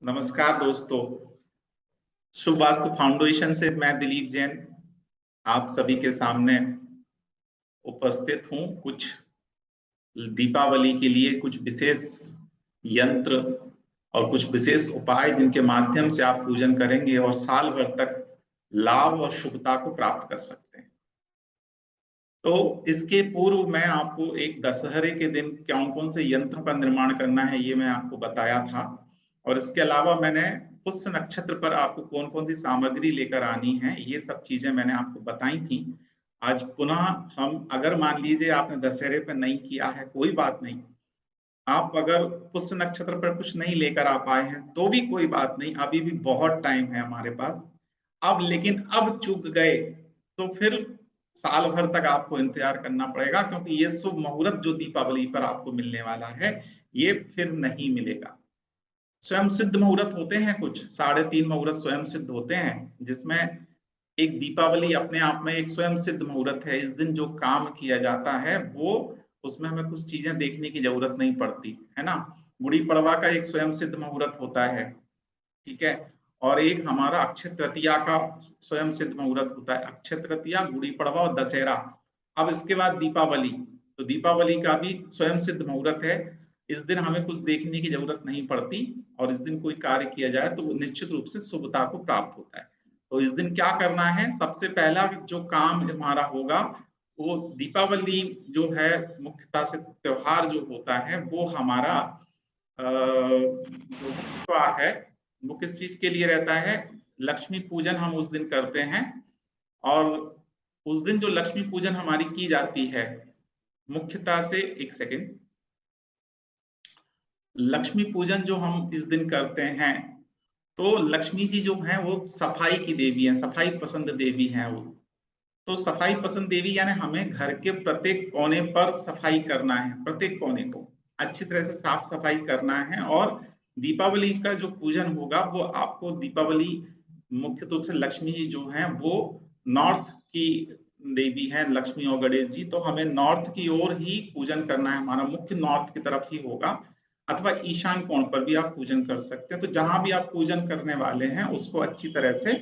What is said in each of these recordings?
नमस्कार दोस्तों। शुभ वास्तु फाउंडेशन से मैं दिलीप जैन आप सभी के सामने उपस्थित हूँ। कुछ दीपावली के लिए कुछ विशेष यंत्र और कुछ विशेष उपाय जिनके माध्यम से आप पूजन करेंगे और साल भर तक लाभ और शुभता को प्राप्त कर सकते हैं। तो इसके पूर्व मैं आपको एक दशहरे के दिन कौन कौन से यंत्र का निर्माण करना है ये मैं आपको बताया था, और इसके अलावा मैंने पुष्य नक्षत्र पर आपको कौन कौन सी सामग्री लेकर आनी है ये सब चीजें मैंने आपको बताई थी। आज पुनः हम, अगर मान लीजिए आपने दशहरे पर नहीं किया है, कोई बात नहीं, आप अगर पुष्य नक्षत्र पर कुछ नहीं लेकर आ पाए हैं तो भी कोई बात नहीं, अभी भी बहुत टाइम है हमारे पास। अब चूक गए तो फिर साल भर तक आपको इंतजार करना पड़ेगा, क्योंकि ये शुभ मुहूर्त जो दीपावली पर आपको मिलने वाला है ये फिर नहीं मिलेगा। स्वयं सिद्ध मुहूर्त होते हैं, कुछ 3.5 मुहूर्त स्वयं सिद्ध होते हैं, जिसमें एक दीपावली अपने आप में एक स्वयं सिद्ध मुहूर्त है। इस दिन जो काम किया जाता है वो, उसमें हमें कुछ चीजें देखने की जरूरत नहीं पड़ती है ना। गुड़ी पड़वा का एक स्वयं सिद्ध मुहूर्त होता है, ठीक है, और एक हमारा अक्षय तृतीया का स्वयं सिद्ध मुहूर्त होता है। अक्षय तृतीया, गुड़ी पड़वा और दशहरा। अब इसके बाद दीपावली, तो दीपावली का भी स्वयं सिद्ध मुहूर्त है। इस दिन हमें कुछ देखने की जरूरत नहीं पड़ती, और इस दिन कोई कार्य किया जाए तो निश्चित रूप से शुभता को प्राप्त होता है। तो इस दिन क्या करना है, सबसे पहला जो काम हमारा होगा वो दीपावली जो है, मुख्यतः से त्योहार जो होता है वो हमारा जो मुख्य त्योहार है वो किस चीज के लिए रहता है, लक्ष्मी पूजन हम उस दिन करते हैं। और उस दिन जो लक्ष्मी पूजन हमारी की जाती है मुख्यतः से, एक सेकेंड, लक्ष्मी पूजन जो हम इस दिन करते हैं, तो लक्ष्मी जी जो हैं वो सफाई की देवी हैं, सफाई पसंद देवी हैं वो। तो सफाई पसंद देवी यानी हमें घर के प्रत्येक कोने पर सफाई करना है, प्रत्येक कोने को अच्छी तरह से साफ सफाई करना है। और दीपावली का जो पूजन होगा वो आपको, दीपावली मुख्य रूप से लक्ष्मी जी जो हैं वो नॉर्थ की देवी हैं, लक्ष्मी और गणेश जी। तो हमें नॉर्थ की ओर ही पूजन करना है, हमारा मुख्य नॉर्थ की तरफ ही होगा, अथवा ईशान कोण पर भी आप पूजन कर सकते हैं। तो जहां भी आप पूजन करने वाले हैं उसको अच्छी तरह से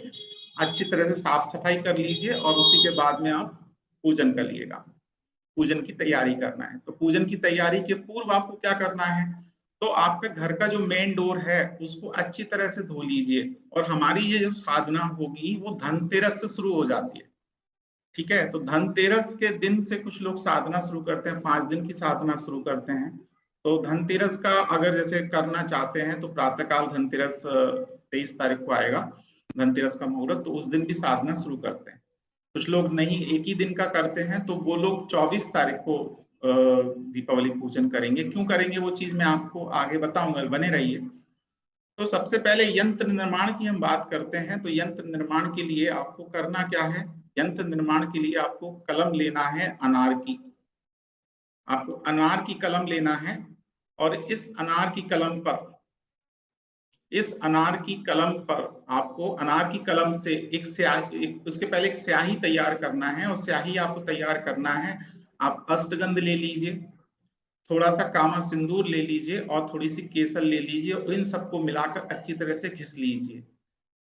साफ सफाई कर लीजिए, और उसी के बाद में आप पूजन कर लीजिएगा। पूजन की तैयारी करना है, तो पूजन की तैयारी के पूर्व आपको क्या करना है, तो आपके घर का जो मेन डोर है उसको अच्छी तरह से धो लीजिए। और हमारी ये जो साधना होगी वो धनतेरस से शुरू हो जाती है, ठीक है। तो धनतेरस के दिन से कुछ लोग साधना शुरू करते हैं, 5 दिन की साधना शुरू करते हैं। तो धनतेरस का अगर जैसे करना चाहते हैं तो प्रातःकाल धनतेरस 23 तारीख को आएगा धनतेरस का मुहूर्त, तो उस दिन भी साधना शुरू करते हैं। कुछ लोग नहीं, एक ही दिन का करते हैं, तो वो लोग 24 तारीख को दीपावली पूजन करेंगे। क्यों करेंगे वो चीज मैं आपको आगे बताऊंगा, बने रहिए। तो सबसे पहले यंत्र निर्माण की हम बात करते हैं। तो यंत्र निर्माण के लिए आपको करना क्या है, यंत्र निर्माण के लिए आपको कलम लेना है अनार की, आपको अनार की कलम लेना है। और इस अनार की कलम पर आपको अनार की कलम से एक स्याही, उसके पहले एक स्याही तैयार करना है। और स्याही आपको तैयार करना है, आप अष्टगंध ले लीजिए, थोड़ा सा कामा सिंदूर ले लीजिए, और थोड़ी सी केसर ले लीजिए, और इन सबको मिलाकर अच्छी तरह से घिस लीजिए।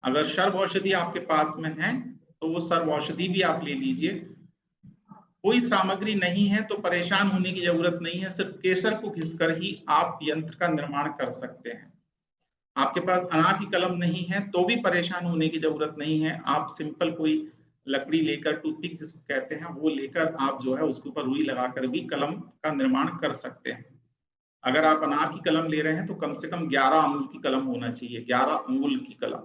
अगर सर्व औषधि आपके पास में है तो वो सर्व औषधि भी आप ले लीजिए। कोई सामग्री नहीं है तो परेशान होने की जरूरत नहीं है, सिर्फ केसर को घिसकर ही आप यंत्र का निर्माण कर सकते हैं। आपके पास अनार की कलम नहीं है तो भी परेशान होने की जरूरत नहीं है, आप सिंपल कोई लकड़ी लेकर, टूथपिक जिसको कहते हैं, वो लेकर आप जो है उसके ऊपर रुई लगाकर भी कलम का निर्माण कर सकते हैं। अगर आप अनार की कलम ले रहे हैं तो कम से कम 11 अंगुल की कलम होना चाहिए, 11 अंगुल की कलम,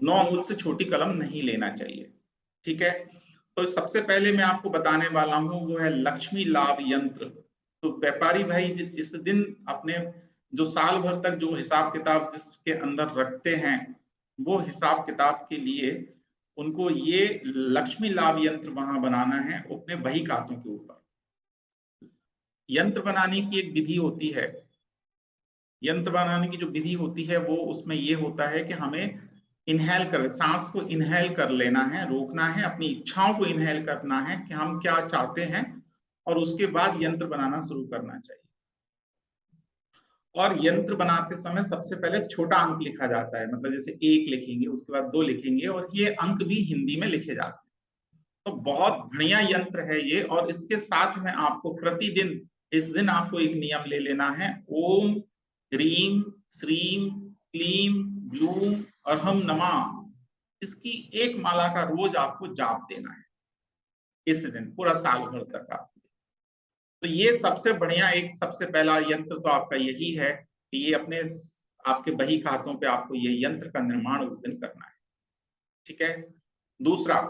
9 अंगुल से छोटी कलम नहीं लेना चाहिए, ठीक है। तो सबसे पहले मैं आपको बताने वाला हूं वो है लक्ष्मी लाभ यंत्र। तो व्यापारी भाई इस दिन अपने जो साल भर तक जो हिसाब किताब जिसके अंदर रखते हैं, वो हिसाब किताब के लिए उनको ये लक्ष्मी लाभ यंत्र वहां बनाना है अपने बही खातों के ऊपर। यंत्र बनाने की एक विधि होती है, यंत्र बनाने की जो विधि होती है वो उसमें ये होता है कि हमें इनहेल कर, सांस को इनहेल कर लेना है, रोकना है, अपनी इच्छाओं को इनहेल करना है कि हम क्या चाहते हैं, और उसके बाद यंत्र बनाना शुरू करना चाहिए। और यंत्र बनाते समय सबसे पहले छोटा अंक लिखा जाता है, मतलब जैसे 1 लिखेंगे, उसके बाद 2 लिखेंगे, और ये अंक भी हिंदी में लिखे जाते हैं। तो बहुत बढ़िया यंत्र है ये। और इसके साथ में आपको प्रतिदिन, इस दिन आपको एक नियम ले लेना है, ओम ह्रीम श्रीम क्लीम ब्लूम अहम नमः, इसकी एक माला का रोज आपको जाप देना है इस दिन, पूरा साल भर तक आप। तो ये सबसे बढ़िया, एक सबसे पहला यंत्र तो आपका यही है कि ये अपने आपके बही खातों पे आपको ये यंत्र का निर्माण उस दिन करना है। ठीक है। दूसरा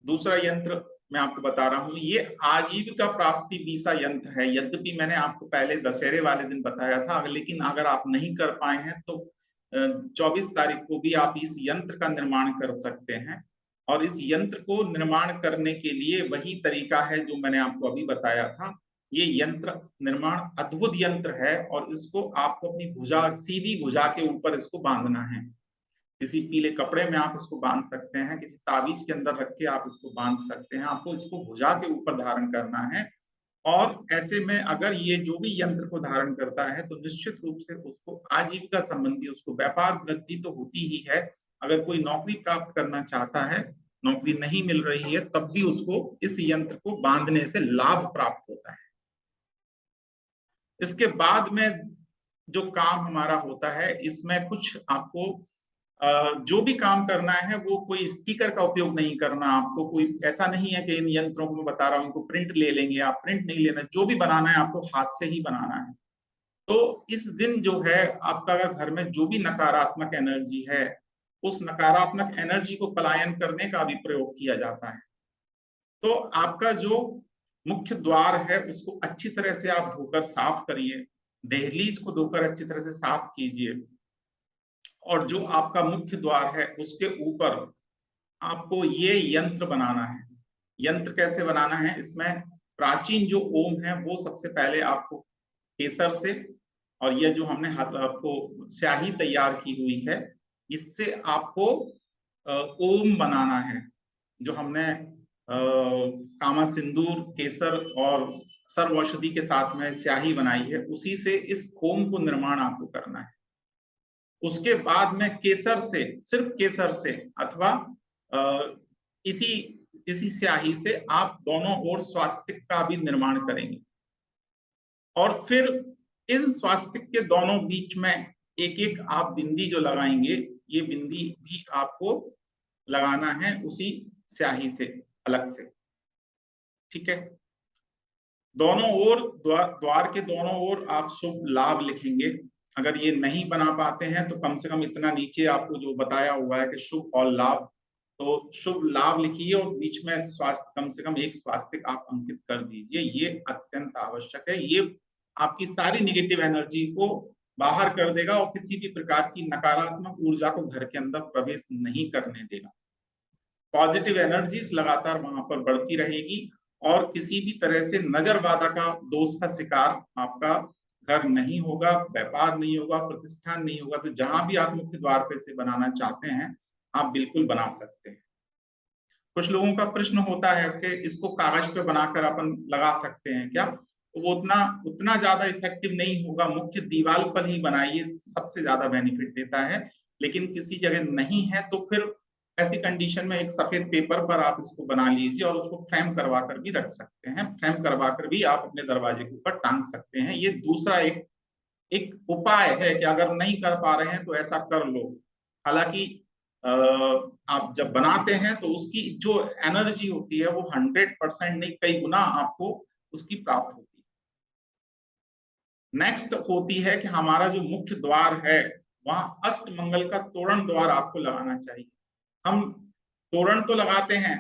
दूसरा यंत्र मैं आपको बता रहा हूं, ये आजीविका प्राप्ति वीसा यंत्र है। यद्यपि मैंने आपको पहले दशहरे वाले दिन बताया था, लेकिन अगर आप नहीं कर पाए हैं तो 24 तारीख को भी आप इस यंत्र का निर्माण कर सकते हैं। और इस यंत्र को निर्माण करने के लिए वही तरीका है जो मैंने आपको अभी बताया था। ये यंत्र निर्माण अद्भुत यंत्र है, और इसको आपको अपनी भुजा, सीधी भुजा के ऊपर इसको बांधना है। किसी पीले कपड़े में आप इसको बांध सकते हैं, किसी ताबीज के अंदर रख के आप इसको बांध सकते हैं। आपको इसको भुजा के ऊपर धारण करना है। और ऐसे में अगर ये जो भी यंत्र को धारण करता है तो निश्चित रूप से उसको आजीविका संबंधी, उसको व्यापार वृद्धि तो होती ही है। अगर कोई नौकरी प्राप्त करना चाहता है, नौकरी नहीं मिल रही है, तब भी उसको इस यंत्र को बांधने से लाभ प्राप्त होता है। इसके बाद में जो काम हमारा होता है, इसमें कुछ आपको जो भी काम करना है वो कोई स्टिकर का उपयोग नहीं करना। आपको कोई ऐसा नहीं है कि इन यंत्रों को मैं बता रहा हूं इनको प्रिंट ले लेंगे, आप प्रिंट नहीं लेना। जो भी बनाना है आपको हाथ से ही बनाना है। तो इस दिन जो है आपका अगर घर में जो भी नकारात्मक एनर्जी है, उस नकारात्मक एनर्जी को पलायन करने का भी प्रयोग किया जाता है। तो आपका जो मुख्य द्वार है उसको अच्छी तरह से आप धोकर साफ करिए, दहलीज को धोकर अच्छी तरह से साफ कीजिए। और जो आपका मुख्य द्वार है उसके ऊपर आपको ये यंत्र बनाना है। यंत्र कैसे बनाना है, इसमें प्राचीन जो ओम है वो सबसे पहले आपको केसर से, और ये जो हमने आपको स्याही तैयार की हुई है, इससे आपको ओम बनाना है। जो हमने कामा सिंदूर, केसर और सर्व औषधि के साथ में स्याही बनाई है, उसी से इस ओम को निर्माण आपको करना है। उसके बाद में केसर से, सिर्फ केसर से अथवा इसी इसी स्याही से आप दोनों ओर स्वास्तिक का भी निर्माण करेंगे। और फिर इन स्वास्तिक के दोनों बीच में एक एक आप बिंदी जो लगाएंगे, ये बिंदी भी आपको लगाना है उसी स्याही से अलग से। ठीक है। दोनों ओर द्वार के दोनों ओर आप शुभ लाभ लिखेंगे। अगर ये नहीं बना पाते हैं तो कम से कम इतना नीचे आपको जो बताया हुआ है कि शुभ और लाभ, तो शुभ लाभ लिखिए और बीच में स्वास्थ्य, कम से कम एक स्वास्तिक आप अंकित कर दीजिए। ये अत्यंत आवश्यक है। ये आपकी सारी निगेटिव एनर्जी को बाहर कर देगा और किसी भी प्रकार की नकारात्मक ऊर्जा को घर के अंदर प्रवेश नहीं करने देगा। पॉजिटिव एनर्जीज लगातार वहां पर बढ़ती रहेगी और किसी भी तरह से नजर बाधा का दोष का शिकार आपका घर नहीं होगा, व्यापार नहीं होगा, प्रतिष्ठान नहीं होगा। तो जहां भी आप मुख्य द्वार पे से बनाना चाहते हैं आप बिल्कुल बना सकते हैं। कुछ लोगों का प्रश्न होता है कि इसको कागज पे बनाकर अपन लगा सकते हैं क्या, तो वो उतना उतना ज्यादा इफेक्टिव नहीं होगा। मुख्य दीवार पर ही बनाइए, सबसे ज्यादा बेनिफिट देता है। लेकिन किसी जगह नहीं है तो फिर ऐसी कंडीशन में एक सफेद पेपर पर आप इसको बना लीजिए और उसको फ्रेम करवा कर भी रख सकते हैं। फ्रेम करवा कर भी आप अपने दरवाजे के ऊपर टांग सकते हैं। ये दूसरा एक एक उपाय है कि अगर नहीं कर पा रहे हैं तो ऐसा कर लो। हालांकि आप जब बनाते हैं तो उसकी जो एनर्जी होती है वो 100% नहीं, कई गुना आपको उसकी प्राप्त होती है। नेक्स्ट होती है कि हमारा जो मुख्य द्वार है वहां अष्ट मंगल का तोरण द्वार आपको लगाना चाहिए। हम तोरण तो लगाते हैं,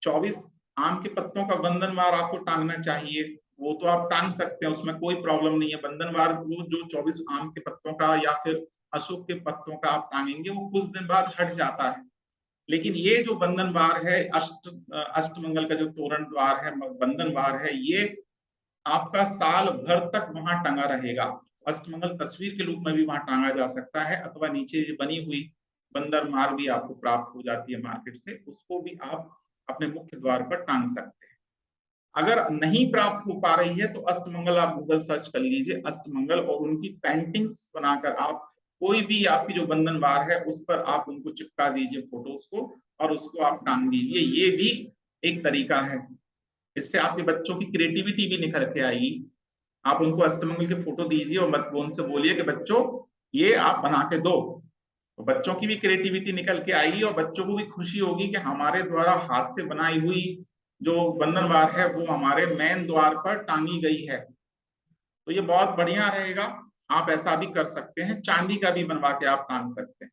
24 आम के पत्तों का बंधनवार आपको टांगना चाहिए, वो तो आप टांग सकते हैं, उसमें कोई प्रॉब्लम नहीं है। बंधनवार वो जो 24 आम के पत्तों का या फिर अशोक के पत्तों का आप टांगेंगे वो कुछ दिन बाद हट जाता है। लेकिन ये जो बंधनवार है, अष्टमंगल का जो तोरण द्वार है, बंधनवार है, ये आपका साल भर तक वहां टंगा रहेगा। अष्टमंगल तस्वीर के रूप में भी वहां टांगा जा सकता है, अथवा नीचे बनी हुई बंदर मार भी आपको प्राप्त हो जाती है मार्केट से, उसको भी आप अपने मुख्य द्वार पर टांग सकते हैं। अगर नहीं प्राप्त हो पा रही है तो अष्टमंगल आप गूगल सर्च कर लीजिए, अष्टमंगल, और उनकी पेंटिंग्स बनाकर आप कोई भी आपकी जो बंधन बार है उस पर आप उनको चिपका दीजिए फोटोज को, और उसको आप टांग दीजिए। ये भी एक तरीका है, इससे आपके बच्चों की क्रिएटिविटी भी निखर के आएगी। आप उनको अष्टमंगल के फोटो दीजिए और उनसे बोलिए कि बच्चों ये आप बना के दो, तो बच्चों की भी क्रिएटिविटी निकल के आएगी और बच्चों को भी खुशी होगी कि हमारे द्वारा हाथ से बनाई हुई जो बंधन बार है वो हमारे मेन द्वार पर टांगी गई है। तो ये बहुत बढ़िया रहेगा, आप ऐसा भी कर सकते हैं। चांदी का भी बनवा के आप टांग सकते हैं।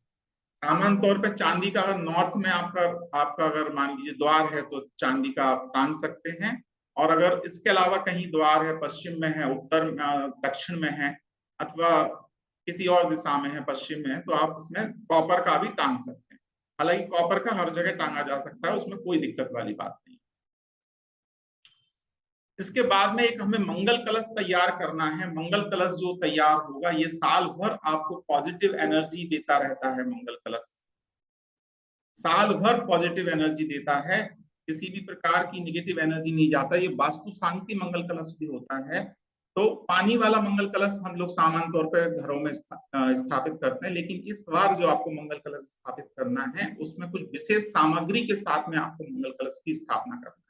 सामान्य तौर पे चांदी का, अगर नॉर्थ में आपका आपका अगर मान लीजिए द्वार है तो चांदी का आप टांग सकते हैं, और अगर इसके अलावा कहीं द्वार है, पश्चिम में है, उत्तर दक्षिण में है, अथवा किसी और दिशा में है, पश्चिम में है, तो आप उसमें कॉपर का भी टांग सकते हैं। हालांकि कॉपर का हर जगह टांगा जा सकता है, उसमें कोई दिक्कत वाली बात नहीं। इसके बाद में एक हमें मंगल कलश तैयार करना है। मंगल कलश जो तैयार होगा ये साल भर आपको पॉजिटिव एनर्जी देता रहता है। मंगल कलश साल भर पॉजिटिव एनर्जी देता है, किसी भी प्रकार की निगेटिव एनर्जी नहीं जाता। ये वास्तु शांति मंगल कलश भी होता है। तो पानी वाला मंगल कलश हम लोग सामान्य तौर पर घरों में स्थापित करते हैं, लेकिन इस बार जो आपको मंगल कलश स्थापित करना है उसमें कुछ विशेष सामग्री के साथ में आपको मंगल कलश की स्थापना करना है।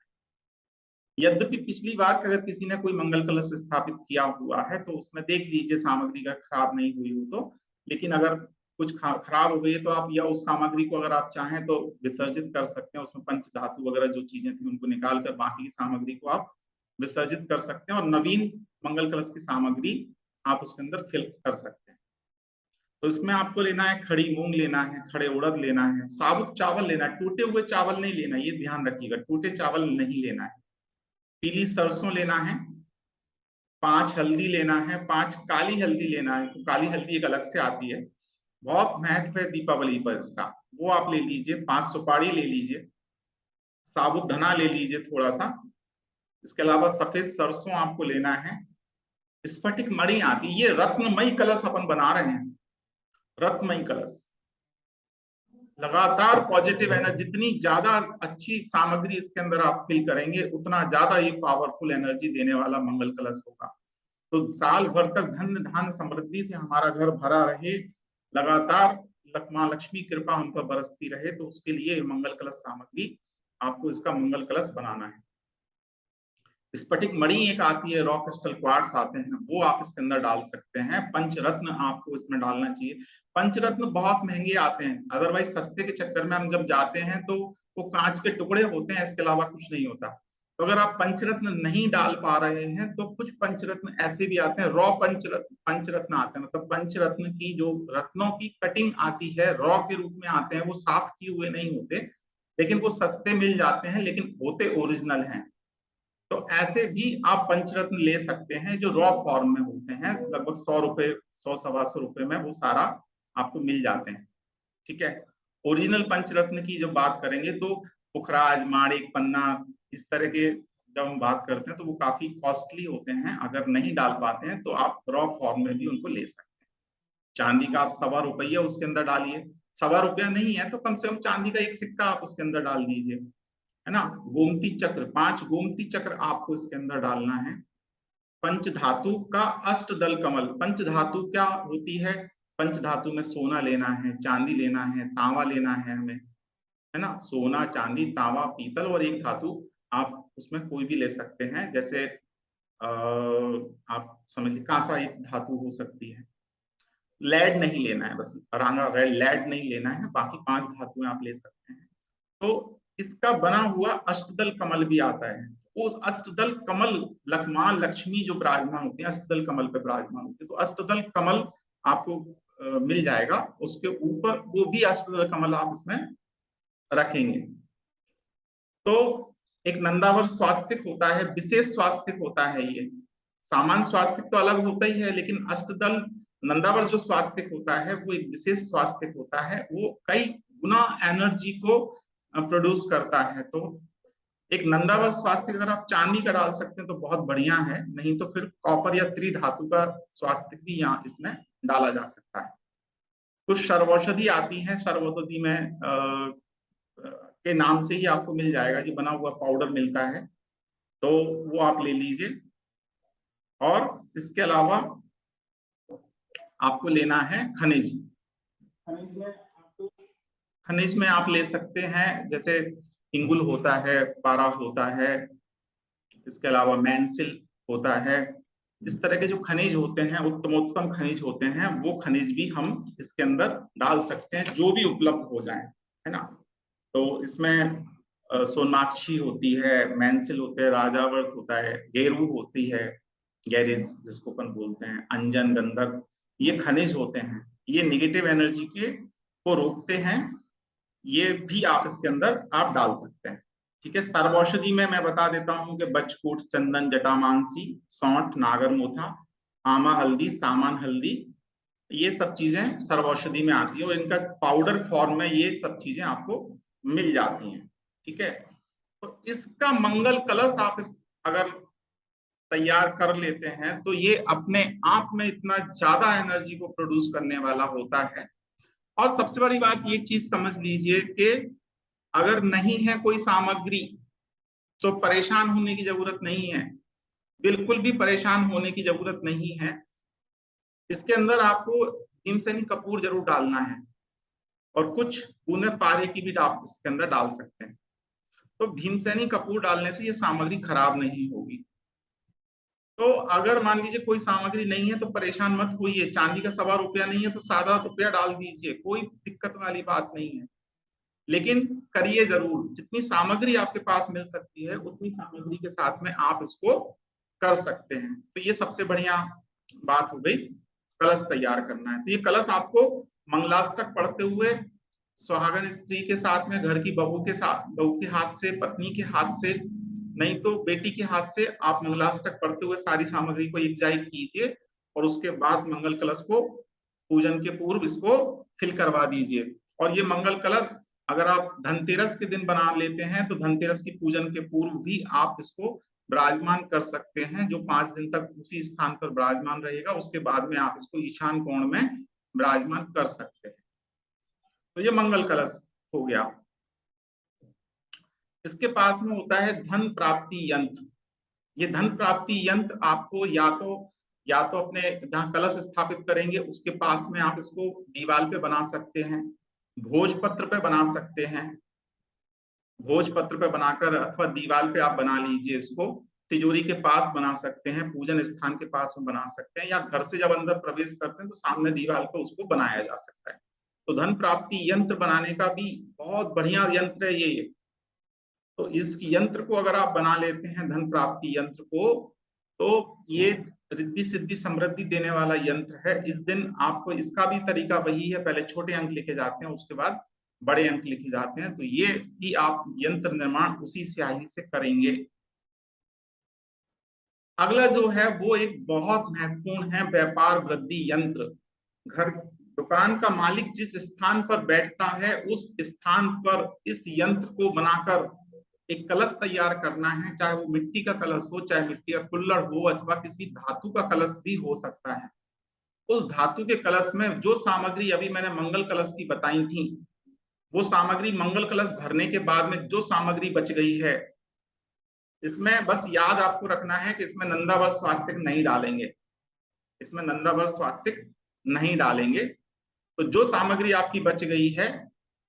यद्यपि पिछली बार अगर किसी ने कोई मंगल कलश स्थापित किया हुआ है तो उसमें देख लीजिए सामग्री का खराब नहीं हुई हो तो, लेकिन अगर कुछ खराब हो गई है तो आप या उस सामग्री को अगर आप चाहें तो विसर्जित कर सकते हैं। उसमें पंच धातु वगैरह जो चीजें थी उनको निकाल कर बाकी की सामग्री को आप विसर्जित कर सकते हैं और नवीन मंगल कलश की सामग्री आप उसके अंदर फिल कर सकते हैं। तो इसमें आपको लेना है खड़ी मूंग लेना है, खड़े उड़द लेना है, साबुत चावल लेना है, टूटे हुए चावल नहीं लेना, ये ध्यान रखिएगा, टूटे चावल नहीं लेना है। पीली सरसों लेना है, 5 हल्दी लेना है, 5 काली हल्दी लेना है, तो काली हल्दी एक अलग से आती है, बहुत महत्व है दीपावली पर इसका, वो आप ले लीजिए। 5 सुपारी ले लीजिए, साबुत धना ले लीजिए थोड़ा सा। इसके अलावा सफेद सरसों आपको लेना है, स्फटिक मणि आती है, ये रत्नमयी कलश अपन बना रहे हैं, रत्नमयी कलश। लगातार पॉजिटिव एनर्जी, जितनी ज्यादा अच्छी सामग्री इसके अंदर आप फिल करेंगे उतना ज्यादा ये पावरफुल एनर्जी देने वाला मंगल कलश होगा। तो साल भर तक धन धान समृद्धि से हमारा घर भरा रहे, लगातार मां लक्ष्मी कृपा हम पर बरसती रहे, तो उसके लिए मंगल कलश सामग्री आपको इसका मंगल कलश बनाना है। स्फटिक मणि एक आती है, रॉक क्रिस्टल क्वार्ट्स आते हैं, वो आप इसके अंदर डाल सकते हैं। पंचरत्न आपको इसमें डालना चाहिए। पंचरत्न बहुत महंगे आते हैं, अदरवाइज सस्ते के चक्कर में हम जब जाते हैं तो वो कांच के टुकड़े होते हैं, इसके अलावा कुछ नहीं होता। तो अगर आप पंचरत्न नहीं डाल पा रहे हैं तो कुछ पंचरत्न ऐसे भी आते हैं, रॉ पंचरत्न आते हैं, मतलब पंचरत्न की जो रत्नों की कटिंग आती है रॉ के रूप में आते हैं, वो साफ किए हुए नहीं होते, लेकिन वो सस्ते मिल जाते हैं, लेकिन होते ओरिजिनल हैं। तो ऐसे भी आप पंचरत्न ले सकते हैं जो रॉ फॉर्म में होते हैं, लगभग 100 रुपए, 100-125 रुपए में वो सारा आपको मिल जाते हैं। ठीक है, ओरिजिनल पंचरत्न की जब बात करेंगे तो पुखराज, माणिक, पन्ना, इस तरह के जब हम बात करते हैं तो वो काफी कॉस्टली होते हैं। अगर नहीं डाल पाते हैं तो आप रॉ फॉर्म में भी उनको ले सकते हैं। चांदी का आप 1.25 उसके अंदर डालिए, 1.25 नहीं है तो कम से कम चांदी का एक सिक्का आप उसके अंदर डाल दीजिए, है ना। गोमती चक्र, 5 गोमती चक्र आपको इसके अंदर डालना है। पंचधातु का अष्टदल कमल, पंचधातु क्या होती है, पंचधातु में सोना लेना है, चांदी लेना है, तांबा लेना है हमें, है ना। सोना, चांदी, तांबा, पीतल और एक धातु आप उसमें कोई भी ले सकते हैं, जैसे आप समझ लीजिए कांसा एक धातु हो सकती है। लेड नहीं लेना है, बस रांगा लेड नहीं लेना है, बाकी 5 धातुएं आप ले सकते हैं। तो इसका बना हुआ अष्टदल कमल भी आता है। उस अष्टदल कमल, मां लक्ष्मी जो विराजमान होती है अष्टदल कमल पे विराजमान होती है, तो अष्टदल कमल आपको मिल जाएगा। उसके ऊपर वो भी अष्टदल कमल आप इसमें रखेंगे। तो एक नंदावर स्वास्तिक होता है, विशेष स्वास्तिक होता है ये। सामान्य स्वास्तिक तो अलग होता ही है, लेकिन अष्टदल नंदावर जो स्वास्तिक होता है वो एक विशेष स्वास्तिक होता है, वो कई गुना एनर्जी को प्रोड्यूस करता है। तो एक नंदावर स्वास्तिक अगर आप चांदी का डाल सकते हैं तो बहुत बढ़िया है, नहीं तो फिर कॉपर या त्रिधातु का स्वास्तिक भी यहाँ इसमें डाला जा सकता है। कुछ सर्वौषधि आती है, सर्वौषधि में के नाम से ही आपको मिल जाएगा, जो बना हुआ पाउडर मिलता है, तो वो आप ले लीजिए। और इसके अलावा आपको लेना है खनिज। खनिज में आप ले सकते हैं, जैसे इंगुल होता है, पारा होता है, इसके अलावा मैंसिल होता है। इस तरह के जो खनिज होते हैं, उत्तमोत्तम खनिज होते हैं, वो खनिज भी हम इसके अंदर डाल सकते हैं, जो भी उपलब्ध हो जाए, है ना। तो इसमें सोनाक्षी होती है, मैंसिल होते हैं, राजावर्त होता है, गेरू होती है, गैरेज जिसको अपन बोलते हैं, अंजन, गंधक, ये खनिज होते हैं। ये निगेटिव एनर्जी के को रोकते हैं। ये भी आप इसके अंदर आप डाल सकते हैं। ठीक है। सर्वौषधि में मैं बता देता हूँ कि बचकूट, चंदन, जटामांसी, सौंठ, नागरमोथा, आमा हल्दी, सामान हल्दी, ये सब चीजें सर्वौषधि में आती है और इनका पाउडर फॉर्म में ये सब चीजें आपको मिल जाती हैं। ठीक है। तो इसका मंगल कलश आप अगर तैयार कर लेते हैं तो ये अपने आप में इतना ज्यादा एनर्जी को प्रोड्यूस करने वाला होता है। और सबसे बड़ी बात ये चीज समझ लीजिए कि अगर नहीं है कोई सामग्री तो परेशान होने की जरूरत नहीं है, बिल्कुल भी परेशान होने की जरूरत नहीं है। इसके अंदर आपको भीमसेनी कपूर जरूर डालना है और कुछ बूंदे पारे की भी आप इसके अंदर डाल सकते हैं। तो भीमसेनी कपूर डालने से ये सामग्री खराब नहीं होगी। तो अगर मान लीजिए कोई सामग्री नहीं है तो परेशान मत होइए, चांदी का 1.25 रुपया नहीं है तो सादा रुपया डाल दीजिए, कोई दिक्कत वाली बात नहीं है। लेकिन करिए जरूर, जितनी सामग्री आपके पास मिल सकती है उतनी सामग्री के साथ में आप इसको कर सकते हैं। तो ये सबसे बढ़िया बात हो गई, कलश तैयार करना है। तो ये कलश आपको मंगलाष्टक पढ़ते हुए सुहागन स्त्री के साथ में, घर की बहू के साथ, बहू के हाथ से, पत्नी के हाथ से, नहीं तो बेटी के हाथ से आप मंगलाष्टक पढ़ते हुए सारी सामग्री को एकजाहित कीजिए और उसके बाद मंगल कलश को पूजन के पूर्व इसको फिल करवा दीजिए। और ये मंगल कलश अगर आप धनतेरस के दिन बना लेते हैं तो धनतेरस की पूजन के पूर्व भी आप इसको विराजमान कर सकते हैं, जो 5 दिन तक उसी स्थान पर विराजमान रहेगा। उसके बाद में आप इसको ईशान कोण में विराजमान कर सकते हैं। तो ये मंगल कलश हो गया। इसके पास में होता है धन प्राप्ति यंत्र। ये धन प्राप्ति यंत्र आपको या तो अपने जहां कलश स्थापित करेंगे उसके पास में आप इसको दीवार पे बना सकते हैं, भोजपत्र पे बना सकते हैं, भोजपत्र पे बनाकर अथवा दीवार पे आप बना लीजिए इसको, तिजोरी के पास बना सकते हैं, पूजन स्थान के पास में बना सकते हैं, या घर से जब अंदर प्रवेश करते हैं तो सामने दीवार पे उसको बनाया जा सकता है। तो धन प्राप्ति यंत्र बनाने का भी बहुत बढ़िया यंत्र है ये। तो इस यंत्र को अगर आप बना लेते हैं, धन प्राप्ति यंत्र को, तो ये रिद्धि सिद्धि समृद्धि देने वाला यंत्र है। इस दिन आपको, इसका भी तरीका वही है, पहले छोटे अंक लिखे जाते हैं उसके बाद बड़े अंक लिखे जाते हैं। तो ये भी आप यंत्र निर्माण उसी स्याही से करेंगे। अगला जो है वो एक बहुत महत्वपूर्ण है, व्यापार वृद्धि यंत्र। घर, दुकान का मालिक जिस स्थान पर बैठता है उस स्थान पर इस यंत्र को बनाकर एक कलश तैयार करना है, चाहे वो मिट्टी का कलश हो, चाहे मिट्टी का कुल्हड़ हो, अथवा किसी धातु का कलश भी हो सकता है। उस धातु के कलश में जो सामग्री अभी मैंने मंगल कलश की बताई थी, वो सामग्री मंगल कलश भरने के बाद में जो सामग्री बच गई है, इसमें बस याद आपको रखना है कि इसमें नंदावर स्वास्तिक नहीं डालेंगे, इसमें नंदावर स्वास्तिक नहीं डालेंगे। तो जो सामग्री आपकी बच गई है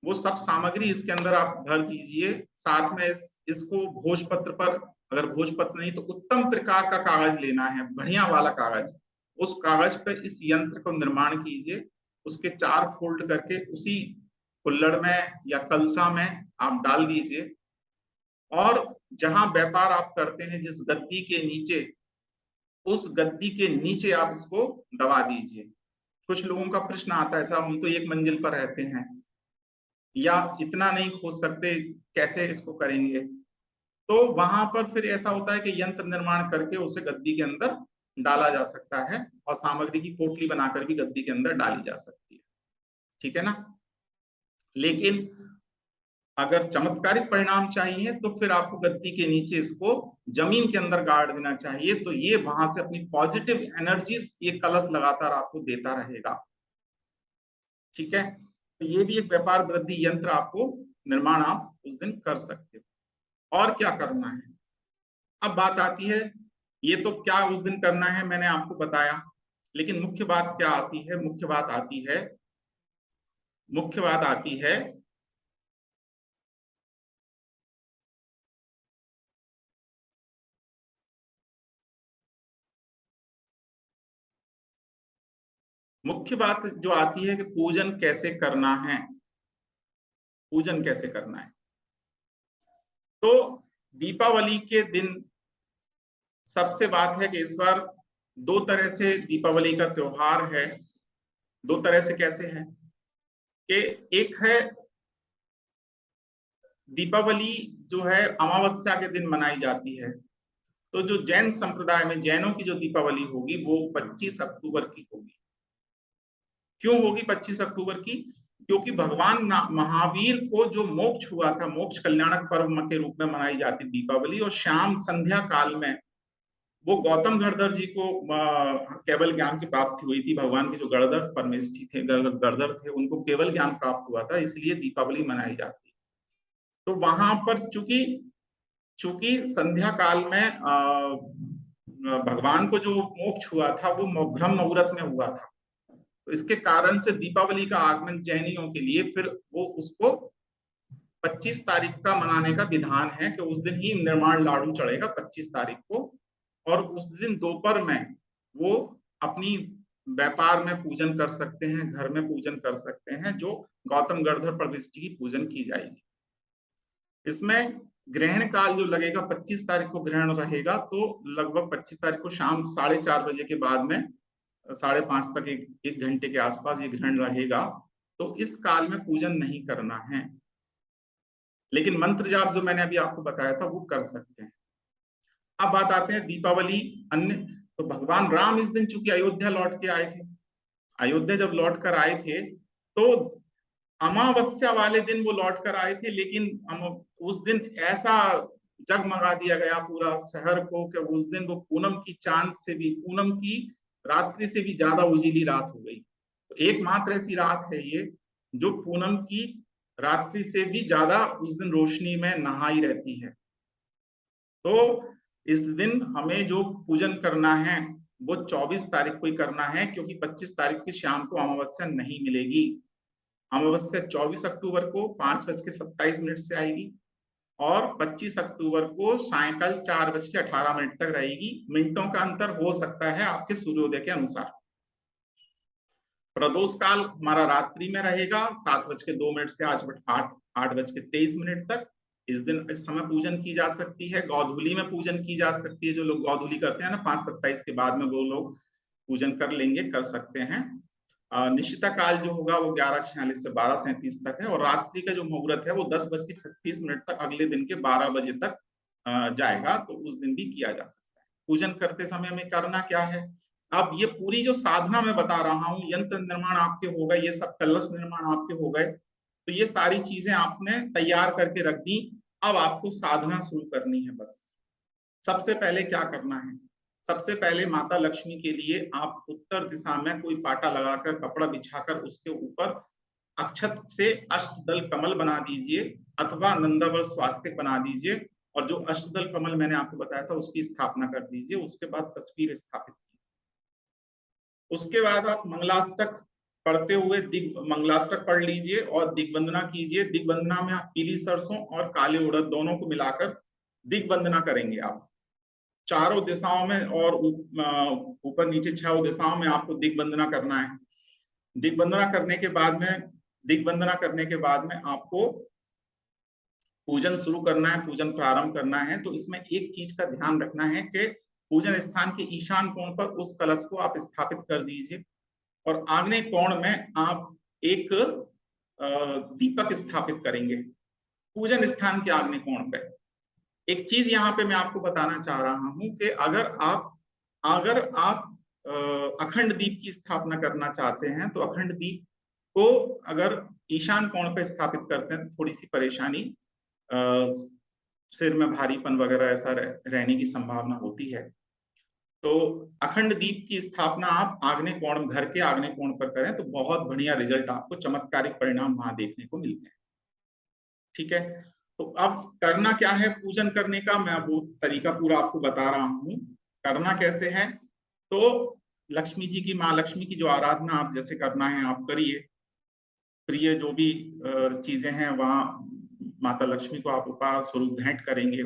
वो सब सामग्री इसके अंदर आप भर दीजिए। साथ में इसको भोजपत्र पर, अगर भोजपत्र नहीं तो उत्तम प्रकार का कागज लेना है, बढ़िया वाला कागज, उस कागज पर इस यंत्र को निर्माण कीजिए। उसके 4 फोल्ड करके उसी कुल्हड़ में या कलसा में आप डाल दीजिए। और जहां व्यापार आप करते हैं, जिस गद्दी के नीचे, उस गद्दी के नीचे आप इसको दबा दीजिए। कुछ लोगों का प्रश्न आता है, साहब हम तो 1 मंजिल पर रहते हैं या इतना नहीं खोद सकते, कैसे इसको करेंगे? तो वहां पर फिर ऐसा होता है कि यंत्र निर्माण करके उसे गद्दी के अंदर डाला जा सकता है और सामग्री की पोटली बनाकर भी गद्दी के अंदर डाली जा सकती है। ठीक है ना। लेकिन अगर चमत्कारिक परिणाम चाहिए तो फिर आपको गद्दी के नीचे इसको जमीन के अंदर गाड़ देना चाहिए। तो ये वहां से अपनी पॉजिटिव एनर्जीज ये कलश लगातार आपको देता रहेगा। ठीक है। तो ये भी एक व्यापार वृद्धि यंत्र आपको निर्माण आप उस दिन कर सकते हो। और क्या करना है, अब बात आती है, ये तो क्या उस दिन करना है मैंने आपको बताया, लेकिन मुख्य बात क्या आती है? मुख्य बात आती है, मुख्य बात आती है मुख्य बात जो आती है कि पूजन कैसे करना है, पूजन कैसे करना है। तो दीपावली के दिन सबसे बात है कि इस बार दो तरह से दीपावली का त्योहार है। दो तरह से कैसे है कि एक है दीपावली जो है अमावस्या के दिन मनाई जाती है। तो जो जैन संप्रदाय में जैनों की जो दीपावली होगी वो 25 अक्टूबर की होगी। क्यों होगी 25 अक्टूबर की? क्योंकि भगवान महावीर को जो मोक्ष हुआ था, मोक्ष कल्याणक पर्व के रूप में मनाई जाती दीपावली, और शाम संध्या काल में वो गौतम गणधर जी को केवल ज्ञान की प्राप्ति हुई थी। भगवान के जो गणधर परमेष्ठी थे, गणधर थे, उनको केवल ज्ञान प्राप्त हुआ था, इसलिए दीपावली मनाई जाती। तो वहां पर चूंकि चूंकि संध्या काल में भगवान को जो मोक्ष हुआ था वो ब्रह्म मुहूर्त में हुआ था, तो इसके कारण से दीपावली का आगमन जैनियों के लिए फिर वो उसको 25 तारीख का मनाने का विधान है कि उस दिन ही निर्माण लाडू चढ़ेगा 25 तारीख को, और उस दिन दोपहर में वो अपनी व्यापार में पूजन कर सकते हैं, घर में पूजन कर सकते हैं, जो गौतम गणधर प्रविष्टि की पूजन की जाएगी। इसमें ग्रहण काल जो लगेगा 25 तारीख को ग्रहण रहेगा, तो लगभग 25 तारीख को शाम 4:30 बजे के बाद में 5:30 तक एक घंटे के आसपास ये ग्रहण रहेगा। तो इस काल में पूजन नहीं करना है, लेकिन मंत्र जाप जो मैंने अभी आपको बताया था वो कर सकते हैं। अब बात आते हैं दीपावली अन्य। तो भगवान राम इस दिन चूंकि अयोध्या लौट के आए थे, अयोध्या जब लौट कर आए थे तो अमावस्या वाले दिन वो लौट कर आए थे, लेकिन उस दिन ऐसा जगमगा दिया गया पूरा शहर को कि उस दिन वो पूनम की चांद से भी, पूनम की रात्रि से भी ज्यादा उजीली रात हो गई। तो एकमात्र ऐसी रात है ये जो पूनम की रात्रि से भी ज्यादा उस दिन रोशनी में नहाई रहती है। तो इस दिन हमें जो पूजन करना है वो 24 तारीख को ही करना है, क्योंकि 25 तारीख की शाम को अमावस्या नहीं मिलेगी। अमावस्या 24 अक्टूबर को 5:27 से आएगी, और 25 अक्टूबर को सायंकाल 4:18 तक रहेगी। मिनटों का अंतर हो सकता है आपके सूर्योदय के अनुसार। प्रदोष काल हमारा रात्रि में रहेगा 7:02 से 8:23 तक। इस दिन इस समय पूजन की जा सकती है, गौधूली में पूजन की जा सकती है। जो लोग गौधूली करते हैं ना 5:27 के बाद में, वो लोग पूजन कर लेंगे, कर सकते हैं। निश्चिता काल जो होगा वो 11:46 से 12:37 तक है, और रात्रि का जो मुहूर्त है वो 10:36 तक अगले दिन के 12 बजे तक जाएगा। तो उस दिन भी किया जा सकता है। पूजन करते समय में करना क्या है? अब ये पूरी जो साधना मैं बता रहा हूँ, यंत्र निर्माण आपके हो गए, ये सब कलश निर्माण आपके हो गए, तो ये सारी चीजें आपने तैयार करके रख दी। अब आपको साधना शुरू करनी है। बस सबसे पहले क्या करना है? सबसे पहले माता लक्ष्मी के लिए आप उत्तर दिशा में कोई पाटा लगाकर, कपड़ा बिछाकर, उसके ऊपर अक्षत से अष्टदल कमल बना दीजिए, अथवा नंदावर स्वास्तिक बना दीजिए, और जो अष्टदल कमल मैंने आपको बताया था उसकी स्थापना कर दीजिए। उसके बाद तस्वीर स्थापित कीजिए। उसके बाद आप मंगलाष्टक पढ़ते हुए मंगलाष्टक पढ़ लीजिए और दिग्वंदना कीजिए। दिग्वंदना में आप पीली सरसों और काले उड़द दोनों को मिलाकर दिग्वंदना करेंगे। आप चारों दिशाओं में और ऊपर नीचे 6 दिशाओं में आपको दिग्वंदना करना है। दिग्वंदना करने के बाद में आपको पूजन शुरू करना है, पूजन प्रारंभ करना है। तो इसमें एक चीज का ध्यान रखना है कि पूजन स्थान के ईशान कोण पर उस कलश को आप स्थापित कर दीजिए, और आग्नेय कोण में आप एक दीपक स्थापित करेंगे पूजन स्थान के आग्नेय कोण पे। एक चीज यहाँ पे मैं आपको बताना चाह रहा हूं कि अगर आप अखंड दीप की स्थापना करना चाहते हैं, तो अखंड दीप को अगर ईशान कोण पे स्थापित करते हैं तो थोड़ी सी परेशानी, सिर में भारीपन वगैरह ऐसा रहने की संभावना होती है। तो अखंड दीप की स्थापना आप आग्नेय कोण, घर के आग्नेय कोण पर करें तो बहुत बढ़िया रिजल्ट, आपको चमत्कारिक परिणाम वहां देखने को मिलते हैं। ठीक है। तो अब करना क्या है पूजन करने का, मैं वो तरीका पूरा आपको बता रहा हूँ। करना कैसे है, तो लक्ष्मी जी की, माँ लक्ष्मी की जो आराधना आप जैसे करना है आप करिए। प्रिय जो भी चीजें हैं वहां माता लक्ष्मी को आप उपहार स्वरूप भेंट करेंगे।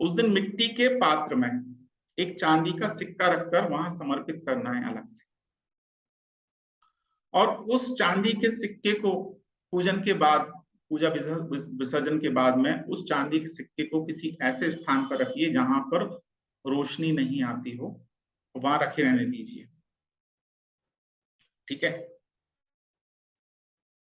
उस दिन मिट्टी के पात्र में एक चांदी का सिक्का रखकर वहां समर्पित करना है अलग से। और उस चांदी के सिक्के को पूजन के बाद, पूजा विसर्जन के बाद में उस चांदी के सिक्के को किसी ऐसे स्थान पर रखिए जहां पर रोशनी नहीं आती हो, वहां रखे रहने दीजिए। ठीक है।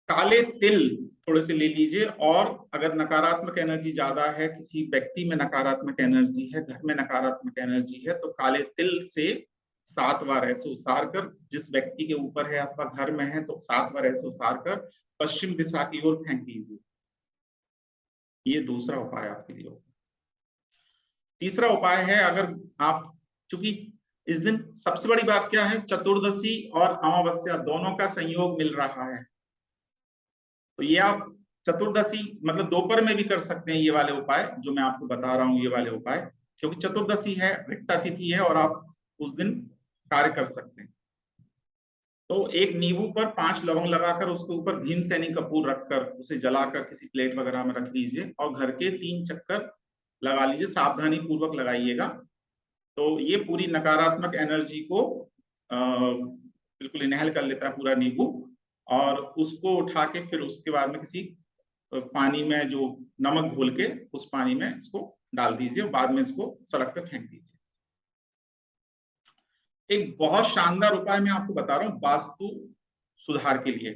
काले तिल थोड़े से ले लीजिए, और अगर नकारात्मक एनर्जी ज्यादा है, किसी व्यक्ति में नकारात्मक एनर्जी है, घर में नकारात्मक एनर्जी है, तो काले तिल से 7 बार ऐसे उसार कर, जिस व्यक्ति के ऊपर है अथवा घर में है तो 7 बार ऐसे उसार कर पश्चिम दिशा की ओर फेंक दीजिए। ये दूसरा उपाय आपके लिए होगा। तीसरा उपाय है, अगर आप, चूंकि इस दिन सबसे बड़ी बात क्या है, चतुर्दशी और अमावस्या दोनों का संयोग मिल रहा है। तो ये आप चतुर्दशी मतलब दोपहर में भी कर सकते हैं ये वाले उपाय जो मैं आपको बता रहा हूँ, ये वाले उपाय, क्योंकि चतुर्दशी है, रिक्ता तिथि है, और आप उस दिन कार्य कर सकते हैं। तो एक नींबू पर 5 लवंग लगाकर उसके ऊपर भीमसेनी कपूर रखकर उसे जलाकर किसी प्लेट वगैरह में रख दीजिए और घर के 3 चक्कर लगा लीजिए, सावधानी पूर्वक लगाइएगा। तो ये पूरी नकारात्मक एनर्जी को बिल्कुल इनहेल कर लेता है पूरा नींबू, और उसको उठा के फिर उसके बाद में किसी पानी में जो नमक घोल के उस पानी में इसको डाल दीजिए, बाद में इसको सड़क पे फेंक दीजिए। एक बहुत शानदार उपाय मैं आपको बता रहा हूँ वास्तु सुधार के लिए।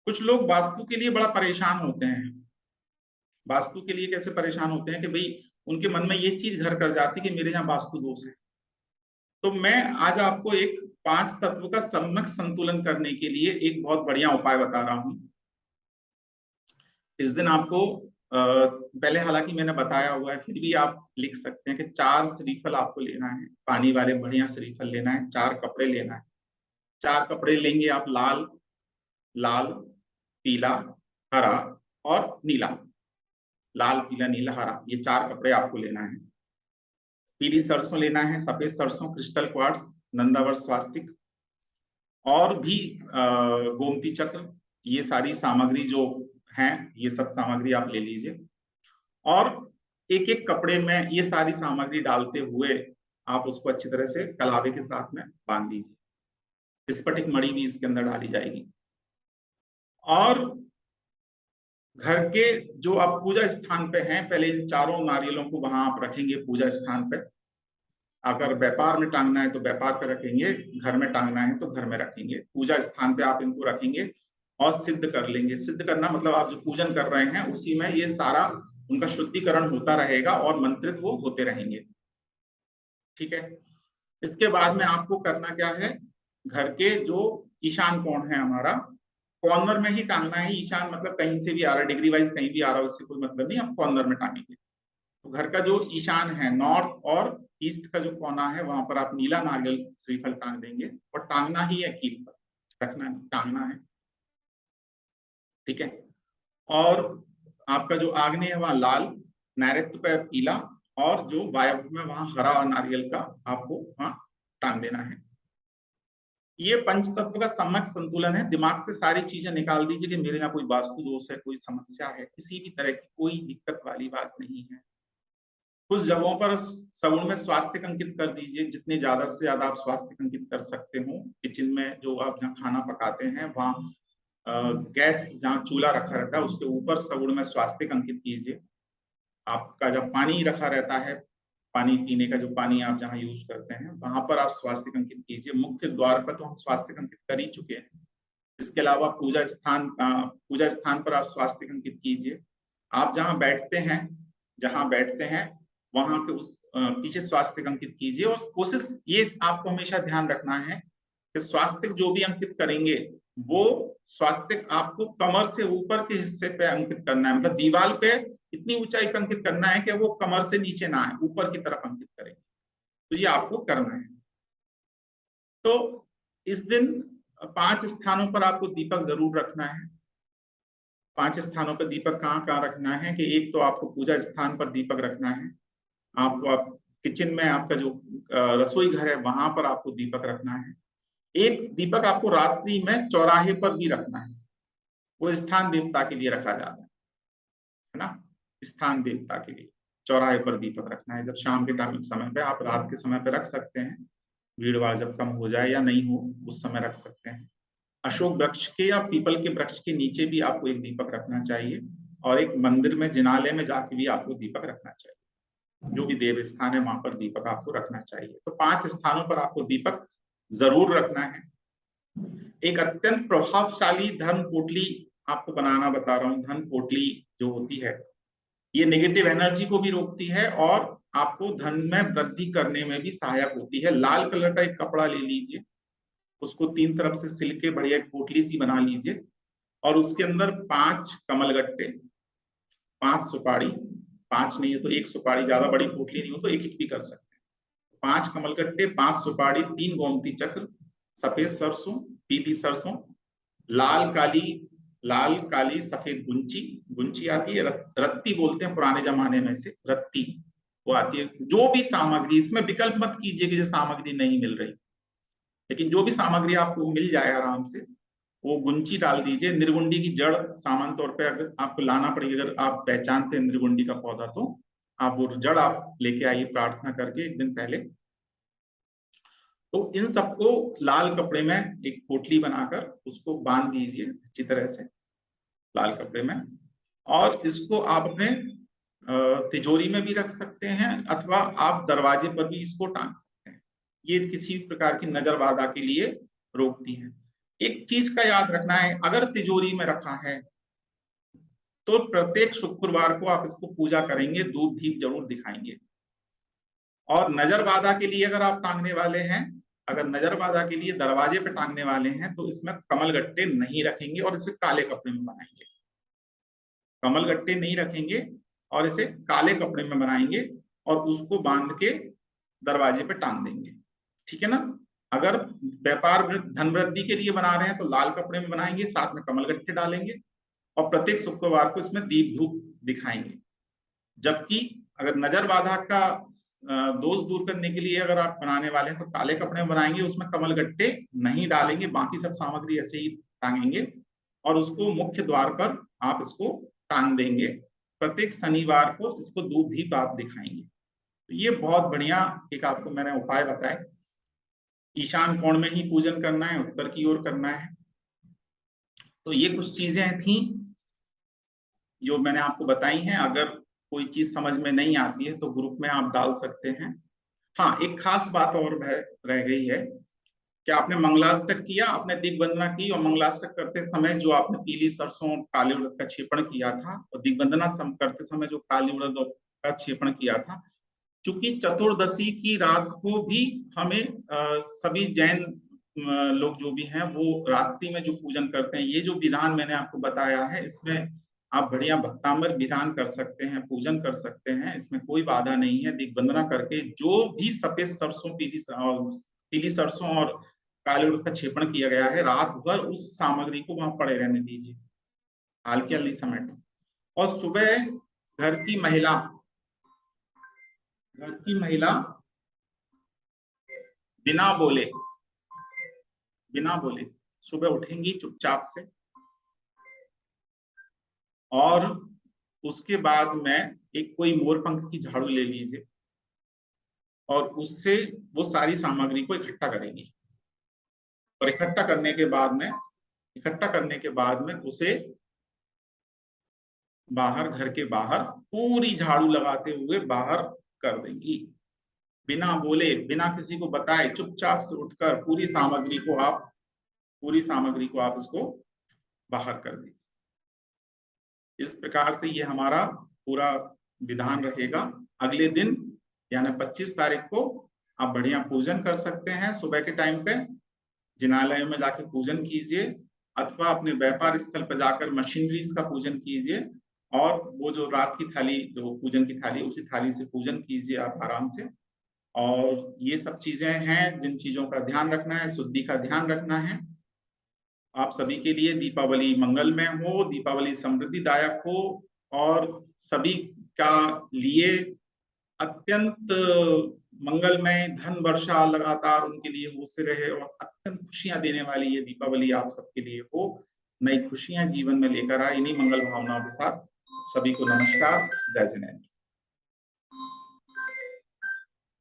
कुछ लोग वास्तु के लिए बड़ा परेशान होते हैं। वास्तु के लिए कैसे परेशान होते हैं कि भाई उनके मन में ये चीज घर कर जाती है कि मेरे यहाँ वास्तु दोष है। तो मैं आज आपको एक 5 तत्व का सम्यक संतुलन करने के लिए एक बहुत बढ़िया उपाय बता रहा हूं। इस दिन आपको पहले हालांकि मैंने बताया हुआ है, फिर भी आप लिख सकते हैं कि 4 श्रीफल आपको लेना है, पानी वाले बढ़िया श्रीफल लेना है, 4 कपड़े लेना है। 4 कपड़े लेंगे आप, लाल, लाल, पीला, हरा और नीला। लाल, पीला, नीला, हरा, ये 4 कपड़े आपको लेना है। पीली सरसों लेना है, सफेद सरसों, क्रिस्टल क्वार्ट्स, नंदावर स्वास्तिक, और भी गोमती चक्र, ये सारी सामग्री जो हैं, ये सब सामग्री आप ले लीजिए। और एक एक कपड़े में ये सारी सामग्री डालते हुए आप उसको अच्छी तरह से कलावे के साथ में बांध दीजिए। स्फटिक मणि भी इसके अंदर डाली जाएगी। और घर के जो आप पूजा स्थान पे हैं, पहले इन चारों नारियलों को वहां आप रखेंगे पूजा स्थान पे। अगर व्यापार में टांगना है तो व्यापार पे रखेंगे, घर में टांगना है तो घर में रखेंगे। पूजा स्थान पे आप इनको रखेंगे और सिद्ध कर लेंगे। सिद्ध करना मतलब आप जो पूजन कर रहे हैं उसी में ये सारा उनका शुद्धिकरण होता रहेगा और मंत्रित वो होते रहेंगे। ठीक है। इसके बाद में आपको करना क्या है, घर के जो ईशान कोण है हमारा, कॉर्नर में ही टांगना है। ईशान मतलब कहीं से भी आ रहा है, डिग्री वाइज कहीं भी आ रहा है, उससे कोई मतलब नहीं, आप कॉर्नर में टांगेंगे। तो घर का जो ईशान है, नॉर्थ और ईस्ट का जो कोना है, वहां पर आप नीला नारियल श्रीफल टांग देंगे, और टांगना ही है, कील पर रखना है, टांगना है। ठीक है। और आपका जो आग्नेय है वहां लाल, नैऋत्य पे पीला, और जो वायव्य में वहां हरा नारियल का आपको वहां टांग देना है। ये पंच तत्व का सम्यक संतुलन है। दिमाग से सारी चीजें निकाल दीजिए कि मेरे यहाँ कोई वास्तु दोष है, कोई समस्या है, किसी भी तरह की कोई दिक्कत वाली बात नहीं है। कुछ जगहों पर सगुण में स्वास्थ्य अंकित कर दीजिए, जितने ज्यादा से ज्यादा आप स्वास्थ्य अंकित कर सकते हो। किचन में जो आप जहाँ खाना पकाते हैं वहाँ गैस जहाँ चूल्हा रखा रहता है उसके ऊपर सगुण में स्वास्थ्य अंकित कीजिए। आपका जब पानी रखा रहता है, पानी पीने का जो पानी आप जहाँ यूज करते हैं वहां पर आप स्वास्थ्य अंकित कीजिए। मुख्य द्वार पर तो हम स्वास्थ्य अंकित कर ही चुके हैं। इसके अलावा पूजा स्थान पर आप स्वास्थ्य अंकित कीजिए। आप जहाँ बैठते हैं वहां के उस पीछे स्वास्थ्य अंकित कीजिए। और कोशिश ये आपको हमेशा ध्यान रखना है कि स्वास्थ्य जो भी अंकित करेंगे वो स्वास्थ्य आपको कमर से ऊपर के हिस्से पे अंकित करना है, मतलब दीवार पे इतनी ऊंचाई पे अंकित करना है कि वो कमर से नीचे ना आए, ऊपर की तरफ अंकित करें। तो ये आपको करना है। तो इस दिन 5 स्थानों पर आपको दीपक जरूर रखना है। 5 स्थानों पर दीपक कहाँ कहाँ रखना है कि एक तो आपको पूजा स्थान पर दीपक रखना है, आपको आप किचन में आपका जो रसोई घर है वहां पर आपको दीपक रखना है। एक दीपक आपको रात्रि में चौराहे पर भी रखना है, वो स्थान देवता के लिए रखा जाता है ना, स्थान देवता के लिए चौराहे पर दीपक रखना है। जब शाम के टाइम समय पे, आप रात के समय पे रख सकते हैं, भीड़ भाड़ जब कम हो जाए या नहीं हो उस समय रख सकते हैं। अशोक वृक्ष के या पीपल के वृक्ष के नीचे भी आपको एक दीपक रखना चाहिए, और एक मंदिर में जिनालय में जाके भी आपको दीपक रखना चाहिए। जो भी देव स्थान है वहां पर दीपक आपको रखना चाहिए। तो 5 स्थानों पर आपको दीपक जरूर रखना है। एक अत्यंत प्रभावशाली धर्म पोटली आपको बनाना बता रहा हूं। धन पोटली जो होती है ये नेगेटिव एनर्जी को भी रोकती है और आपको धन में वृद्धि करने में भी सहायक होती है। लाल कलर का एक कपड़ा ले लीजिए, उसको 3 तरफ से सिल के बढ़िया एक पोटली सी बना लीजिए, और उसके अंदर 5 कमलगट्टे, 5 सुपारी, 5 नहीं है तो 1 सुपारी, ज्यादा बड़ी पोटली नहीं हो तो एक भी कर सकते हैं। 5 कमलगट्टे, 5 सुपारी, 3 गोमती चक्र, सफेद सरसों, पीली सरसों, लाल काली, लाल काली सफेद गुंची, गुंची आती है, रत्ती बोलते हैं पुराने जमाने में से, रत्ती वो आती है। जो भी सामग्री, इसमें विकल्प मत कीजिए कि जो सामग्री नहीं मिल रही, लेकिन जो भी सामग्री आपको मिल जाए आराम से वो गुंची डाल दीजिए। निर्गुंडी की जड़ सामान्य तौर पे अगर आपको लाना पड़ेगी, अगर आप पहचानते हैं निर्गुंडी का पौधा तो आप वो जड़ आप लेके आइए प्रार्थना करके एक दिन पहले। तो इन सबको लाल कपड़े में एक पोटली बनाकर उसको बांध दीजिए अच्छी तरह से लाल कपड़े में, और इसको आप अपने तिजोरी में भी रख सकते हैं अथवा आप दरवाजे पर भी इसको टांग सकते हैं। ये किसी प्रकार की नजर बाधा के लिए रोकती है। एक चीज का याद रखना है, अगर तिजोरी में रखा है तो प्रत्येक शुक्रवार को आप इसको पूजा करेंगे, धूप दीप जरूर दिखाएंगे। और नजर बाधा के लिए अगर आप टांगने वाले हैं, अगर नजर बाधा के लिए दरवाजे पे टांगने वाले हैं तो इसमें कमलगट्टे नहीं रखेंगे और इसे काले कपड़े में बनाएंगे। कमलगट्टे नहीं रखेंगे और इसे काले कपड़े में बनाएंगे और उसको बांध के दरवाजे पे टांग देंगे, ठीक है ना। अगर व्यापार धन वृद्धि के लिए बना रहे हैं तो लाल कपड़े में बनाएंगे, साथ में कमलगट्टे डालेंगे और प्रत्येक शुक्रवार को इसमें दीप धूप दिखाएंगे। जबकि अगर नजर बाधा का दोष दूर करने के लिए अगर आप बनाने वाले हैं तो काले कपड़े में बनाएंगे, उसमें कमलगट्टे नहीं डालेंगे, बाकी सब सामग्री ऐसे ही टांगेंगे और उसको मुख्य द्वार पर आप इसको टांग देंगे। प्रत्येक शनिवार को इसको धूप दीप आप दिखाएंगे। तो ये बहुत बढ़िया एक आपको मैंने उपाय बताए। ईशान कोण में ही पूजन करना है, उत्तर की ओर करना है। तो ये कुछ चीजें थी जो मैंने आपको बताई हैं। अगर कोई चीज समझ में नहीं आती है तो ग्रुप में आप डाल सकते हैं। हाँ, एक खास बात और रह गई है कि आपने मंगलाष्टक किया, आपने दिग्वंदना की, और मंगलाष्टक करते समय जो आपने पीली सरसों काली उड़द का क्षेपण किया था और दिग्वंदना करते समय जो काली उड़द का क्षेपण किया था, चूंकि चतुर्दशी की रात को भी हमें सभी जैन लोग जो भी हैं वो रात्रि में जो पूजन करते हैं, ये जो विधान मैंने आपको बताया है इसमें आप बढ़िया भक्तामर विधान कर सकते हैं, पूजन कर सकते हैं, इसमें कोई बाधा नहीं है। दिग्वंदना करके जो भी सफेद सरसों, पीली सरसों और काले उड़द का क्षेपण किया गया है, रात भर उस सामग्री को वहां पड़े रहने दीजिए, हल्की हल्की समेटो। और सुबह घर की महिला बिना बोले सुबह उठेंगी चुपचाप से, और उसके बाद में एक कोई मोरपंख की झाड़ू ले लीजिए और उससे वो सारी सामग्री को इकट्ठा करेंगी। और इकट्ठा करने के बाद में उसे बाहर, घर के बाहर पूरी झाड़ू लगाते हुए बाहर कर देंगी, बिना बोले, बिना किसी को बताए, चुपचाप से उठकर पूरी सामग्री को आप इसको बाहर कर दीजिए। इस प्रकार से ये हमारा पूरा विधान रहेगा। अगले दिन यानी 25 तारीख को आप बढ़िया पूजन कर सकते हैं। सुबह के टाइम पे जिनालय में जाके पूजन कीजिए अथवा अपने व्यापार स्थल पर जाकर मशीनरीज का पूजन कीजिए, और वो जो रात की थाली, जो पूजन की थाली, उसी थाली से पूजन कीजिए आप आराम से। और ये सब चीजें हैं जिन चीजों का ध्यान रखना है, शुद्धि का ध्यान रखना है। आप सभी के लिए दीपावली मंगलमय हो, दीपावली समृद्धिदायक हो और सभी का लिए अत्यंत मंगलमय धन वर्षा लगातार उनके लिए होती रहे और अत्यंत खुशियां देने वाली ये दीपावली आप सबके लिए हो, नई खुशियां जीवन में लेकर आए। इन्हीं मंगल भावनाओं के साथ सभी को नमस्कार, जय श्री राम।